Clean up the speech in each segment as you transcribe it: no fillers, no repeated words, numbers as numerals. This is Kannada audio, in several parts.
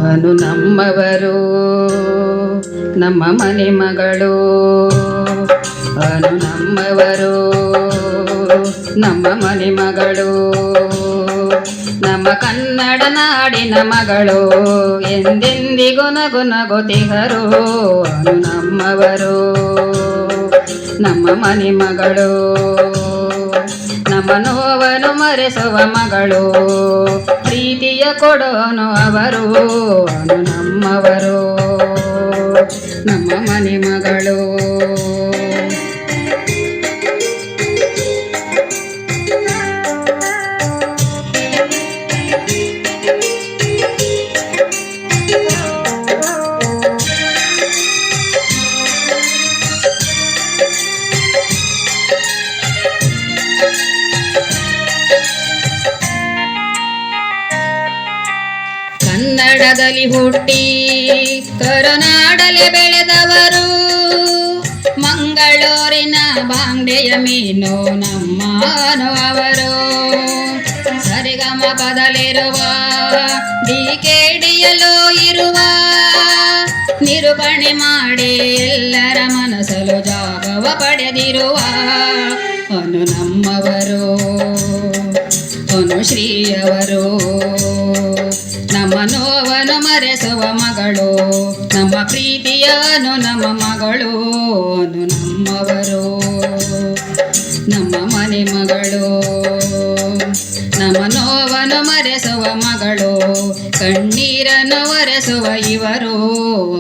ಅನು ನಮ್ಮವರು ನಮ್ಮ ಮನೆ ಮಗಳು. ಅನು ನಮ್ಮವರು ನಮ್ಮ ಮನೆ ಮಗಳು. ನಮ್ಮ ಕನ್ನಡ ನಾಡಿನ ಮಗಳು ಎಂದೆಂದಿಗೂ ನಗು ನಗುತ್ತಿಹರು. ಅನು ನಮ್ಮವರು ನಮ್ಮ ಮನೆ ಮಗಳು. ನಮ್ಮ ನೋವನ್ನು ಮರೆಸುವ ಮಗಳು, ಪ್ರೀತಿಯ ಕೊಡೋನು ಅವರು. ಅನು ನಮ್ಮವರು ನಮ್ಮ ಮನೆ ಮಗಳು. ಕನ್ನಡದಲ್ಲಿ ಹುಟ್ಟಿ ಕರುನಾಡಲೆ ಬೆಳೆದವರು, ಮಂಗಳೂರಿನ ಬಾಂಗ್ಡೆಯ ಮೀನು ನಮ್ಮನು ಅವರು. ಸರಿಗಮ ಪದಲಿರುವ ಡಿಕೆಡಿಯಲ್ಲೂ ಇರುವ, ನಿರೂಪಣೆ ಮಾಡಿ ಎಲ್ಲರ ಮನಸ್ಸಲು ಜಾಗವ ಪಡೆದಿರುವ ಅನು ನಮ್ಮವರು ಅನು ಶ್ರೀಯವರು. ನಮ್ಮ ನೋವನ್ನು ಮರೆಸುವ ಮಗಳು, ನಮ್ಮ ಪ್ರೀತಿಯನು ನಮ್ಮ ಮಗಳು. ಅನು ನಮ್ಮವರು ನಮ್ಮ ಮನೆ ಮಗಳು. ನಮ್ಮ ನೋವನ್ನು ಮರೆಸುವ ಮಗಳು, ಕಣ್ಣೀರನ್ನು ಒರೆಸುವ ಇವರು.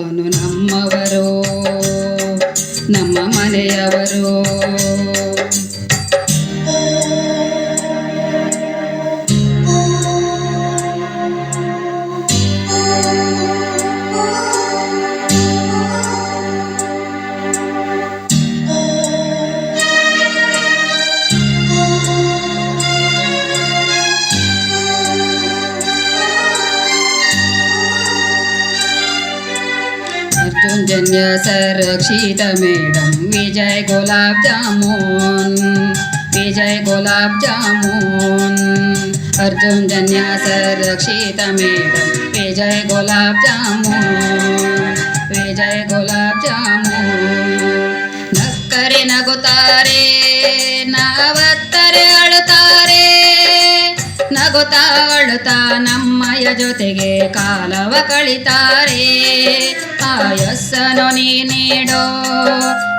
ಅನು ನಮ್ಮವರು ನಮ್ಮ ಮನೆಯವರು. अर्जुन जन्य संरक्षित मैडम विजय गुलाब जामुन, विजय गुलाब जामुन. अर्जुन जन्य संरक्षित मैडम विजय गुलाब जामुन, विजय गुलाब जामुन. ನಕ್ಕರೆ ನಗುತ್ತಾರೆ, ನಾವತ್ತರೆ ಅಳುತ್ತಾರೆ, ನಗುತ್ತಾ ಅಳುತ್ತಾ ನಮ್ಮಯ ಜೊತೆಗೆ ಕಾಲವ ಕಳಿತಾರೆ. ಆಯಸ್ಸನು ನೀ ನೀಡು,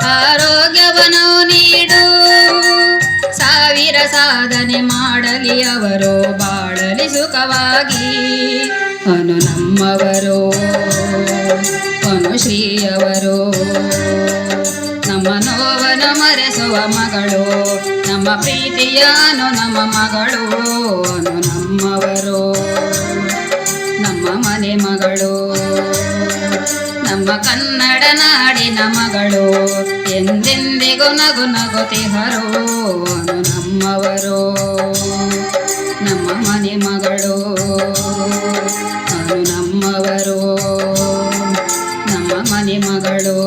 ಆರೋಗ್ಯವನ್ನು ನೀಡು, ಸಾವಿರ ಸಾಧನೆ ಮಾಡಲಿ ಅವರು, ಬಾಳಲಿ ಸುಖವಾಗಿ. ಅನು ನಮ್ಮವರು ಅನು ಶ್ರೀಯವರು. ನಮ್ಮ ನೋವನ್ನು ಮರೆಸುವ ಮಗಳು, ನಮ್ಮ ಪ್ರೀತಿಯನು ನಮ್ಮ ಮಗಳು. ಅನು ನಮ್ಮವರು ನಮ್ಮ ಮನೆ ಮಗಳು. ನಮ್ಮ ಕನ್ನಡ ನಾಡಿನ ಮಗಳು ಎಂದೆಂದಿಗೂ ನಗು ನಗುತ್ತಿಹರು. ಅನು ನಮ್ಮವರು ನಮ್ಮ ಮನೆ ಮಗಳು. ಅನು ನಮ್ಮವರು ನಮ್ಮ ಮನೆ ಮಗಳು.